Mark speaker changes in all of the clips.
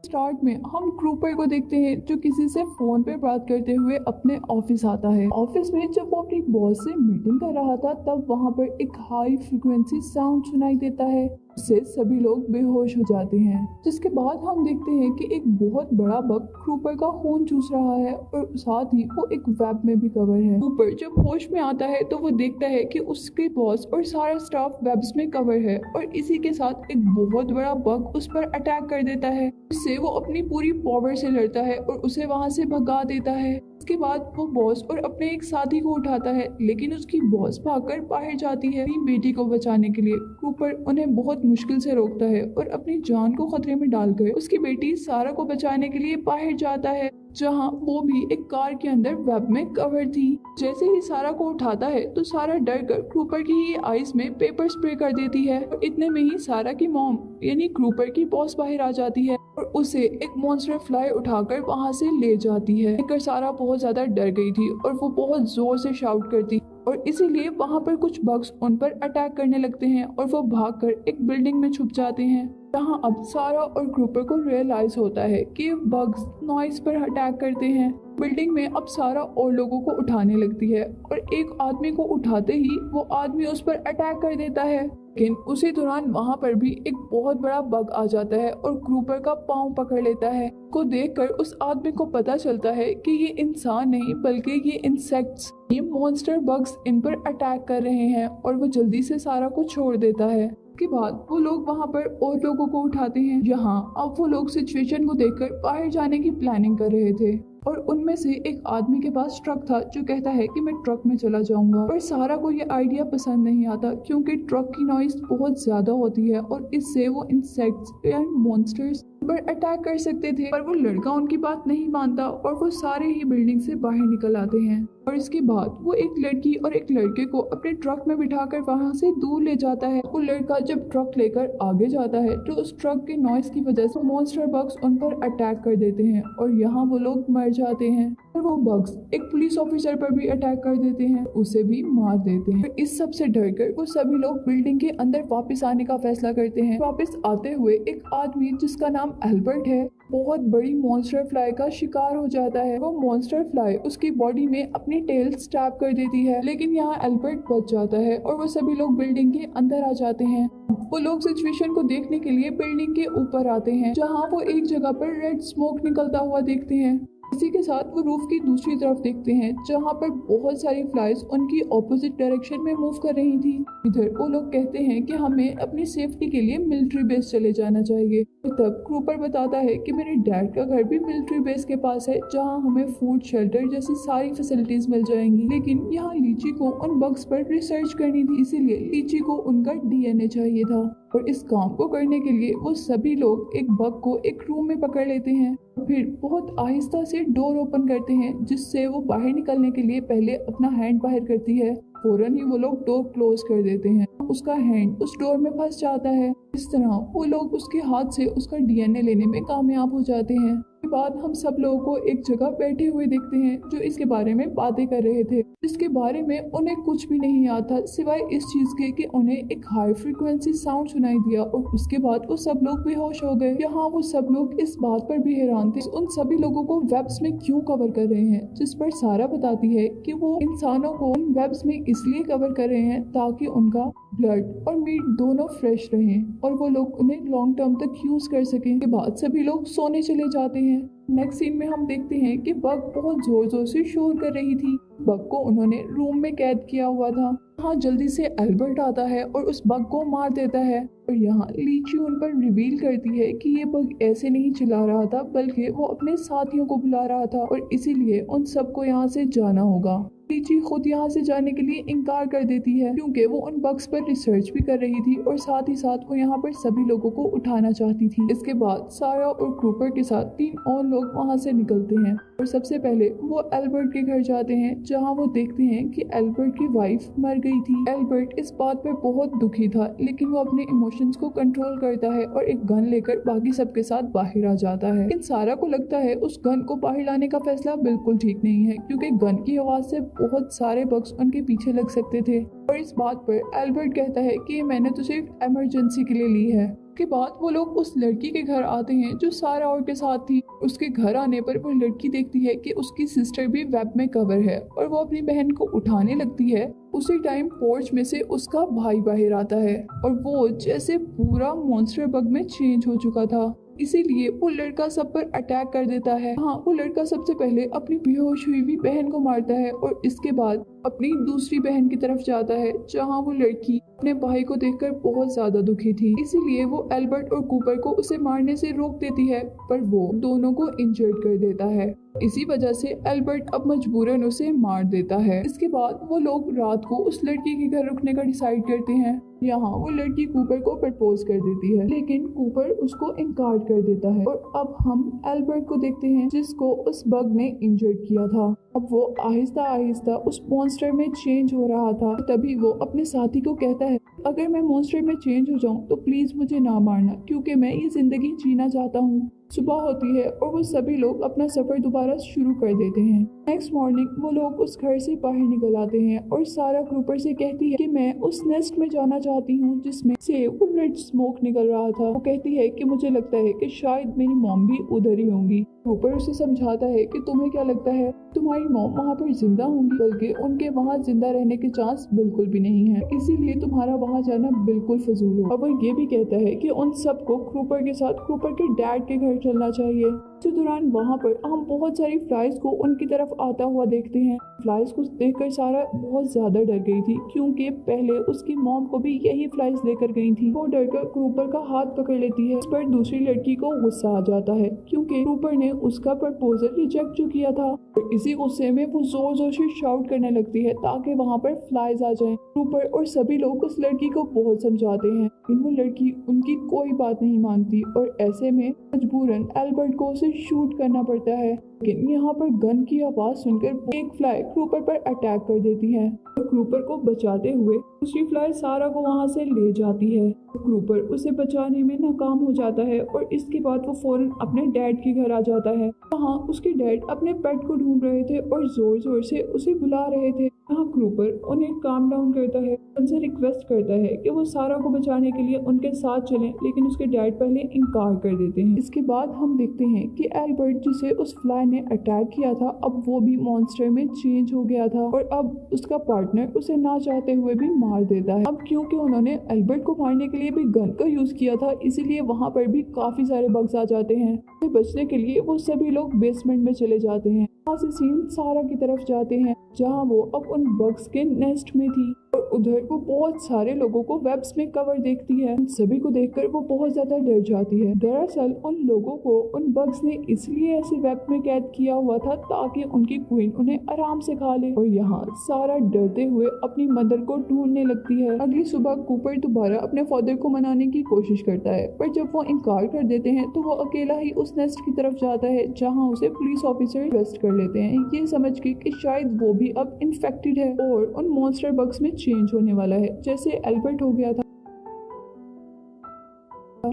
Speaker 1: Start में हम क्रूपर को देखते हैं जो किसी से फोन पे बात करते हुए अपने ऑफिस आता है। ऑफिस में जब वो अपनी बॉस से मीटिंग कर रहा था तब वहाँ पर एक हाई फ्रिक्वेंसी साउंड सुनाई देता है। उससे सभी लोग बेहोश हो जाते हैं। जिसके बाद हम देखते हैं कि एक बहुत बड़ा बग क्रूपर का खून चूस रहा है और साथ ही वो एक वेब में भी कवर है। क्रूपर जब होश में आता है तो वो देखता है कि उसके बॉस और सारा स्टाफ वेब्स में कवर है और इसी के साथ एक बहुत बड़ा बग उस पर अटैक कर देता है। इससे वो अपनी पूरी पावर से लड़ता है और उसे वहां से भगा देता है। इसके बाद वो बॉस और अपने एक साथी को उठाता है, लेकिन उसकी बॉस भागकर बाहर जाती है अपनी बेटी को बचाने के लिए। कूपर उन्हें बहुत मुश्किल से रोकता है और अपनी जान को खतरे में डालकर उसकी बेटी सारा को बचाने के लिए बाहर जाता है, जहां वो भी एक कार के अंदर वेब में कवर थी। जैसे ही सारा को उठाता है तो सारा डर कर क्रूपर की ही आईज में पेपर स्प्रे कर देती है और इतने में ही सारा की मॉम यानी क्रूपर की बॉस बाहर आ जाती है और उसे एक मॉन्स्टर फ्लाई उठाकर वहां से ले जाती है। देखकर सारा बहुत ज्यादा डर गई थी और वो बहुत जोर से शाउट करती और इसीलिए वहाँ पर कुछ बग्स उन पर अटैक करने लगते हैं और वो भागकर एक बिल्डिंग में छुप जाते हैं। जहाँ अब सारा और क्रूपर को रियलाइज होता है कि बग्स नॉइस पर अटैक करते हैं। बिल्डिंग में अब सारा और लोगों को उठाने लगती है और एक आदमी को उठाते ही वो आदमी उस पर अटैक कर देता है, लेकिन उसी दौरान वहाँ पर भी एक बहुत बड़ा बग आ जाता है और क्रूपर का पाँव पकड़ लेता है। को देखकर उस आदमी को पता चलता है कि ये इंसान नहीं बल्कि ये इंसेक्ट्स, ये मॉन्स्टर बग्स इन पर अटैक कर रहे हैं और वो जल्दी से सारा को छोड़ देता है। के बाद वो लोग वहाँ पर और लोगों को उठाते हैं। यहाँ अब वो लोग सिचुएशन को देखकर बाहर जाने की प्लानिंग कर रहे थे और उनमें से एक आदमी के पास ट्रक था जो कहता है कि मैं ट्रक में चला जाऊंगा, पर सारा को ये आइडिया पसंद नहीं आता क्योंकि ट्रक की नॉइस बहुत ज्यादा होती है और इससे वो इंसेक्ट्स या मॉन्स्टर्स पर अटैक कर सकते थे। पर वो लड़का उनकी बात नहीं मानता और वो सारे ही बिल्डिंग से बाहर निकल आते हैं और इसके बाद वो एक लड़की और एक लड़के को अपने ट्रक में बिठाकर वहां से दूर ले जाता है। वो लड़का जब ट्रक लेकर आगे जाता है तो उस ट्रक के नॉइस की वजह से मॉन्स्टर बग्स उन पर अटैक कर देते हैं और यहाँ वो लोग मर जाते हैं और वो बग्स एक पुलिस ऑफिसर पर भी अटैक कर देते हैं, उसे भी मार देते हैं। इस सब से डरकर वो सभी लोग बिल्डिंग के अंदर वापस आने का फैसला करते हैं। वापस आते हुए एक आदमी जिसका नाम एल्बर्ट है बहुत बड़ी मॉन्स्टर फ्लाई का शिकार हो जाता है। वो मॉन्स्टर फ्लाई उसकी बॉडी में अपनी टेल स्टैब कर देती है, लेकिन यहाँ एल्बर्ट बच जाता है और वो सभी लोग बिल्डिंग के अंदर आ जाते हैं। वो लोग सिचुएशन को देखने के लिए बिल्डिंग के ऊपर आते हैं, जहाँ वो एक जगह पर रेड स्मोक निकलता हुआ देखते हैं। इसी के साथ वो रूफ की दूसरी तरफ देखते हैं जहाँ पर बहुत सारी फ्लाइज उनकी ऑपोजिट डायरेक्शन में मूव कर रही थी। इधर वो लोग कहते हैं कि हमें अपनी सेफ्टी के लिए मिलिट्री बेस चले जाना चाहिए। तब क्रूपर बताता है कि मेरे डैड का घर भी मिलिट्री बेस के पास है जहाँ हमें फूड शेल्टर जैसी सारी फैसिलिटीज मिल जाएंगी, लेकिन यहाँ लीची को उन बग्स पर रिसर्च करनी थी, इसीलिए लीची को उनका डीएनए चाहिए था। और इस काम को करने के लिए वो सभी लोग एक बग को एक रूम में पकड़ लेते हैं, फिर बहुत आहिस्ता से डोर ओपन करते हैं जिससे वो बाहर निकलने के लिए पहले अपना हैंड बाहर करती है। फौरन ही वो लोग डोर क्लोज कर देते हैं, उसका हैंड उस डोर में फंस जाता है। इस तरह वो लोग उसके हाथ से उसका डीएनए लेने में कामयाब हो जाते हैं। के बाद हम सब लोगों को एक जगह बैठे हुए देखते हैं जो इसके बारे में बातें कर रहे थे, जिसके बारे में उन्हें कुछ भी नहीं आता सिवाय इस चीज के कि उन्हें एक हाई फ्रीक्वेंसी साउंड सुनाई दिया और उसके बाद वो सब लोग बेहोश हो गए। यहाँ वो सब लोग इस बात पर भी हैरान थे उन सभी लोगों को वेब्स में क्यों कवर कर रहे हैं, जिस पर सारा बताती है कि वो इंसानों को उन वेब्स में इसलिए कवर कर रहे हैं ताकि उनका ब्लड और मीट दोनों फ्रेश रहें और वो लोग उन्हें लॉन्ग टर्म तक यूज कर सकें। के बाद सभी लोग सोने चले जाते हैं। नेक्स्ट सीन में हम देखते हैं कि बग बहुत जोर जोर से शोर कर रही थी। बग को उन्होंने रूम में कैद किया हुआ था। यहाँ जल्दी से एल्बर्ट आता है और उस बग को मार देता है और यहाँ लीची उन पर रिवील करती है कि ये बग ऐसे नहीं चिल्ला रहा था बल्कि वो अपने साथियों को बुला रहा था और इसीलिए उन सबको यहाँ से जाना होगा। लीची खुद यहाँ से जाने के लिए इनकार कर देती है क्योंकि वो उन बग्स पर रिसर्च भी कर रही थी और साथ ही साथ वो यहाँ पर सभी लोगों को उठाना चाहती थी। इसके बाद सारा और क्रूपर के साथ 3 और लोग वहाँ से निकलते हैं और सबसे पहले वो एल्बर्ट के घर जाते हैं जहाँ वो देखते हैं कि एल्बर्ट की वाइफ मर गई थी। एल्बर्ट इस बात पर बहुत दुखी था, लेकिन वो अपने इमोशंस को कंट्रोल करता है और एक गन लेकर बाकी सबके साथ बाहर आ जाता है। इन सारा को लगता है उस गन को बाहर लाने का फैसला बिल्कुल ठीक नहीं है क्योंकि गन की आवाज से बहुत सारे बग्स उनके पीछे लग सकते थे और इस बात पर एल्बर्ट कहता है कि मैंने तो सिर्फ इमरजेंसी के लिए ली है। के बाद वो लोग उस लड़की के घर आते हैं जो सारा और के साथ थी। उसके घर आने पर वो लड़की देखती है कि उसकी सिस्टर भी वेब में कवर है और वो अपनी बहन को उठाने लगती है। उसी टाइम पोर्च में से उसका भाई बाहर आता है और वो जैसे पूरा मॉन्स्टर बग में चेंज हो चुका था, इसीलिए वो लड़का सब पर अटैक कर देता है। हाँ, वो लड़का सबसे पहले अपनी बेहोश हुई हुई बहन को मारता है और इसके बाद अपनी दूसरी बहन की तरफ जाता है, जहाँ वो लड़की अपने भाई को देखकर बहुत ज्यादा दुखी थी। इसीलिए वो एल्बर्ट और कूपर को उसे मारने से रोक देती है, पर वो दोनों को इंजर्ड कर देता है। इसी वजह से एल्बर्ट अब मजबूरन उसे मार देता है। इसके बाद वो लोग रात को उस लड़की के घर रुकने का डिसाइड करते हैं। यहाँ वो लड़की कूपर को प्रपोज कर देती है, लेकिन कूपर उसको इनकार कर देता है। और अब हम एल्बर्ट को देखते हैं जिसको उस बग ने इंजर्ड किया था। अब वो आहिस्ता आहिस्ता उस मॉन्स्टर में चेंज हो रहा था। तभी वो अपने साथी को कहता है, अगर मैं मॉन्स्टर में चेंज हो जाऊं तो प्लीज मुझे ना मारना, क्योंकि मैं ये जिंदगी जीना चाहता हूँ। सुबह होती है और वो सभी लोग अपना सफर दोबारा शुरू कर देते हैं। नेक्स्ट मॉर्निंग वो लोग उस घर से बाहर निकल आते हैं और सारा कूपर से कहती है कि मैं उस नेस्ट में जाना चाहती हूँ जिसमें से वो रेड स्मोक निकल रहा था। वो कहती है कि मुझे लगता है कि शायद मेरी मॉम भी उधर ही होंगी। कूपर उसे समझाता है कि तुम्हें क्या लगता है, तुम्हारी मॉम वहाँ पर जिंदा होंगी, बल्कि उनके वहाँ जिंदा रहने के चांस बिल्कुल भी नहीं है, इसीलिए तुम्हारा वहाँ जाना बिल्कुल फजूल हो। और वो ये भी कहता है कि उन सबको कूपर के साथ कूपर के डैड के घर चलना चाहिए। इस दौरान वहाँ पर हम बहुत सारी फ्लाइज को उनकी तरफ आता हुआ देखते हैं। फ्लाइज को देखकर सारा बहुत ज्यादा डर गई थी, क्योंकि पहले उसकी मॉम को भी यही फ्लाइज लेकर गई थी। वो डरकर क्रूपर का हाथ पकड़ लेती है। इस पर दूसरी लड़की को गुस्सा आ जाता है, क्योंकि क्रूपर ने उसका प्रपोजल रिजेक्ट जो किया था। और इसी गुस्से में वो जोर जोर से शाउट करने लगती है ताकि वहाँ पर फ्लाइज आ जाएं। क्रूपर और सभी लोग उस लड़की को बहुत समझाते हैं, लेकिन वो लड़की उनकी कोई बात नहीं मानती और ऐसे में मजबूरन एल्बर्ट को उसे शूट करना पड़ता है। लेकिन यहाँ पर गन की आवाज सुनकर एक फ्लाई क्रूपर पर अटैक कर देती है और क्रूपर को बचाते हुए दूसरी फ्लाई सारा को वहाँ से ले जाती है। क्रूपर उसे बचाने में नाकाम हो जाता है और इसके बाद वो फौरन अपने डैड के घर आ जाता है। वहाँ उसके डैड अपने पेट को ढूंढ रहे थे और जोर जोर से उसे बुला रहे थे। यहाँ क्रूपर उन्हें काम डाउन करता है, उनसे रिक्वेस्ट करता है कि वो सारा को बचाने के लिए उनके साथ चलें, लेकिन उसके डैड पहले इनकार कर देते हैं। इसके बाद हम देखते हैं कि एल्बर्ट जिसे उस फ्लाई ने अटैक किया था, अब वो भी मॉन्स्टर में चेंज हो गया था और अब उसका पार्टनर उसे ना चाहते हुए भी मार देता है। अब क्योंकि उन्होंने एल्बर्ट को मारने के लिए भी गन का यूज किया था, इसीलिए वहाँ पर भी काफी सारे बग्स आ जाते हैं। तो बचने के लिए वो सभी लोग बेसमेंट में चले जाते हैं। वहाँ से सीन सारा की तरफ जाते हैं, जहाँ वो अब उन बग्स के नेस्ट में थी और उधर वो बहुत सारे लोगों को वेब्स में कवर देखती है। उन सभी को देखकर वो बहुत ज्यादा डर जाती है। दरअसल उन लोगों को उन बग्स ने इसलिए ऐसे वेब में कैद किया हुआ था ताकि उनकी क्वीन उन्हें आराम से खा ले। और यहाँ सारा डरते हुए अपनी मदर को ढूंढने लगती है। अगली सुबह कूपर दोबारा अपने फादर को मनाने की कोशिश करता है, पर जब वो इनकार कर देते हैं तो वो अकेला ही उस नेस्ट की तरफ जाता है, जहाँ उसे पुलिस ऑफिसर अरेस्ट कर लेते हैं, ये समझ के कि शायद वो भी अब इन्फेक्टेड है और उन मॉन्स्टर बग्स में चेंज होने वाला है, जैसे एल्बर्ट हो गया था।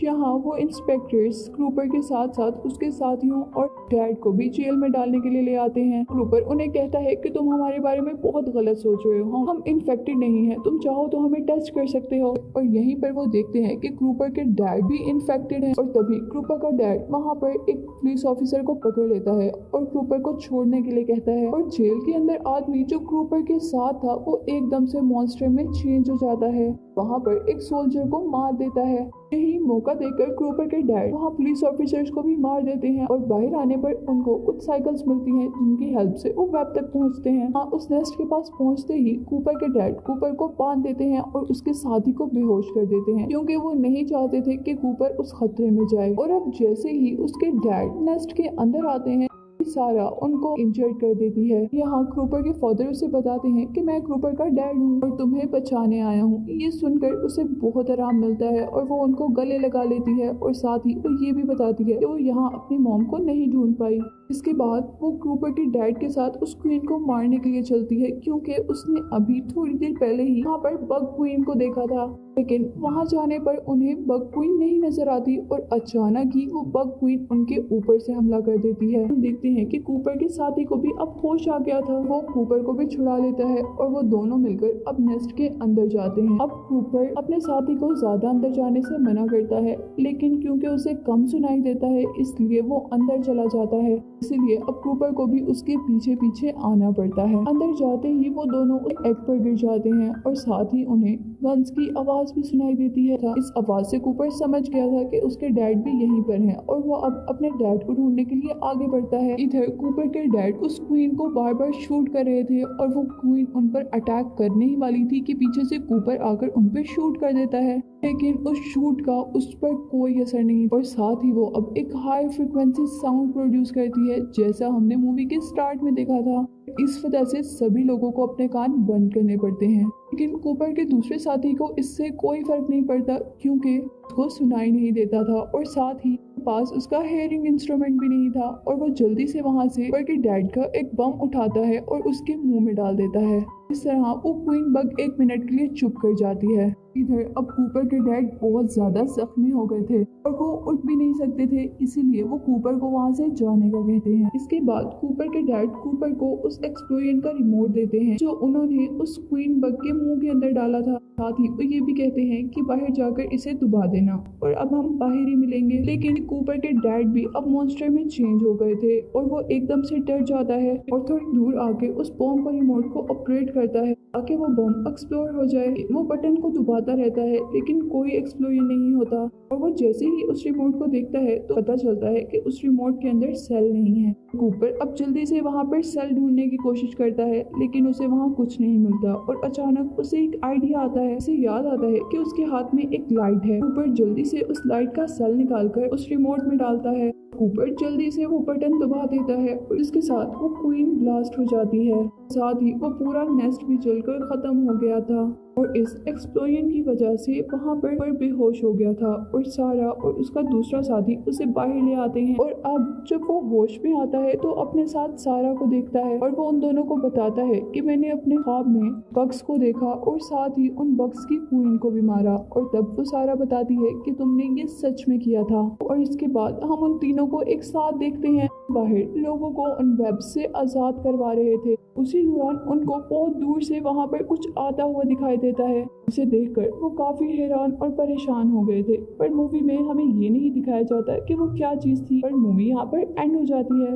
Speaker 1: यहाँ वो इंस्पेक्टर्स क्रूपर के साथ साथ उसके साथियों और डैड को भी जेल में डालने के लिए ले आते हैं। क्रूपर उन्हें कहता है कि तुम हमारे बारे में बहुत गलत सोच रहे हो, हम इन्फेक्टेड नहीं हैं, तुम चाहो तो हमें टेस्ट कर सकते हो। और यहीं पर वो देखते हैं कि क्रूपर के डैड भी इन्फेक्टेड हैं और तभी क्रूपर का डैड वहाँ पर एक पुलिस ऑफिसर को पकड़ लेता है और क्रूपर को छोड़ने के लिए कहता है। और जेल के अंदर आदमी जो क्रूपर के साथ था वो एकदम से मॉन्स्टर में चेंज हो जाता है, वहाँ पर एक सोल्जर को मार देता है। यही मौका देकर क्रूपर के डैड वहाँ पुलिस ऑफिसर्स को भी मार देते हैं और बाहर आने पर उनको कुछ साइकिल्स मिलती हैं जिनकी हेल्प से वो वेब तक पहुँचते हैं। हाँ, उस नेस्ट के पास पहुँचते ही कूपर के डैड कूपर को बांध देते हैं और उसके साथी को बेहोश कर देते हैं, क्योंकि वो नहीं चाहते थे कि कूपर उस खतरे में जाए। और अब जैसे ही उसके डैड नेस्ट के अंदर आते हैं, सारा उनको इंजर्ड कर देती है। यहाँ क्रूपर के फादर उसे बताते हैं कि मैं क्रूपर का डैड हूँ और तुम्हें बचाने आया हूँ। ये सुनकर उसे बहुत आराम मिलता है और वो उनको गले लगा लेती है और साथ ही वो ये भी बताती है कि वो यहाँ अपनी मॉम को नहीं ढूंढ पाई। इसके बाद वो क्रूपर के डैड के साथ उस क्वीन को मारने के लिए चलती है, क्योंकि उसने अभी थोड़ी देर पहले ही वहाँ पर बग क्वीन को देखा था। लेकिन वहाँ जाने पर उन्हें बग क्वीन नहीं नजर आती और अचानक ही वो बग क्वीन उनके ऊपर से हमला कर देती है। हम देखते हैं कि कूपर के साथी को भी अब होश आ गया था। वो कूपर को भी छुड़ा लेता है और वो दोनों मिलकर अब नेस्ट के अंदर जाते हैं। अब कूपर अपने साथी को ज्यादा अंदर जाने से मना करता है, लेकिन क्योंकि उसे कम सुनाई देता है इसलिए वो अंदर चला जाता है। इसीलिए अब कूपर को भी उसके पीछे पीछे आना पड़ता है। अंदर जाते ही वो दोनों एक पर गिर जाते हैं और साथ ही उन्हें गन्स की आवाज भी सुनाई देती है। इस आवाज से कूपर समझ गया था कि उसके डैड भी यहीं पर हैं और वो अब अपने डैड को ढूंढने के लिए आगे बढ़ता है। इधर कूपर के डैड उस क्वीन को बार बार शूट कर रहे थे और वो क्वीन उन पर अटैक करने ही वाली थी कि पीछे से कूपर आकर उन पर शूट कर देता है, लेकिन उस शूट का उस पर कोई असर नहीं और साथ ही वो अब एक हाई फ्रिक्वेंसी साउंड प्रोड्यूस करती है, जैसा हमने मूवी के स्टार्ट में देखा था। इस वजह से सभी लोगों को अपने कान बंद करने पड़ते हैं, लेकिन कूपर के दूसरे साथी को इससे कोई फर्क नहीं पड़ता क्योंकि उसको सुनाई नहीं देता था और साथ ही पास उसका हेयरिंग इंस्ट्रूमेंट भी नहीं था और वो जल्दी से वहां से कूपर के डैड का एक बम उठाता है और उसके मुंह में डाल देता है। इस तरह वो क्वीन बग 1 मिनट के लिए चुप कर जाती है। इधर अब कूपर के डैड बहुत ज्यादा जख्मी हो गए थे और वो उठ भी नहीं सकते थे, इसीलिए वो कूपर को वहां से जाने का कहते हैं। इसके बाद कूपर के डैड कूपर को उस एक्सप्लोजन का रिमोट देते हैं जो उन्होंने उस क्वीन बग के मुंह के अंदर डाला था। साथ ही वो ये भी कहते हैं कि बाहर जाकर इसे दबा देना और अब हम बाहर ही मिलेंगे। लेकिन कूपर के डैड भी अब मॉन्स्टर में चेंज हो गए थे और वो एकदम से डर जाता है और थोड़ी दूर आके उस बॉम्ब को रिमोट को ऑपरेट करता है ताकि वो बॉम्ब एक्सप्लोर हो जाए। वो बटन को दबाता रहता है लेकिन कोई एक्सप्लोजन नहीं होता और वो जैसे ही उस रिमोट को देखता है तो पता चलता है कि उस रिमोट के अंदर सेल नहीं है। कूपर अब जल्दी से वहाँ पर सेल ढूंढने की कोशिश करता है लेकिन उसे वहाँ कुछ नहीं मिलता और अचानक उसे एक आइडिया आता है। उसे याद आता है कि उसके हाथ में एक लाइट है। कूपर जल्दी से उस लाइट का सेल निकालकर उस रिमोट में डालता है। कूपर जल्दी से वो बटन दबा देता है और इसके साथ वो क्वीन ब्लास्ट हो जाती है। साथ ही वो पूरा नेस्ट भी जलकर खत्म हो गया था और इस एक्सप्लोजन की वजह से वहाँ पर बेहोश हो गया था और सारा और उसका दूसरा साथी उसे बाहर ले आते हैं। और अब जब वो होश में आता है तो अपने साथ सारा को देखता है और वो उन दोनों को बताता है कि मैंने अपने ख्वाब में बग्स को देखा और साथ ही उन बग्स की क्वीन को भी मारा। और तब वो सारा बताती है कि तुमने ये सच में किया था। और इसके बाद हम उन तीनों को एक साथ देखते हैं बाहर लोगों को उन वेब से आजाद करवा रहे थे। उसी दौरान उनको बहुत दूर से वहाँ पर कुछ आता हुआ दिखाई देता है, जिसे देखकर वो काफी हैरान और परेशान हो गए थे। पर मूवी में हमें ये नहीं दिखाया जाता कि वो क्या चीज थी और मूवी यहाँ पर एंड हो जाती है।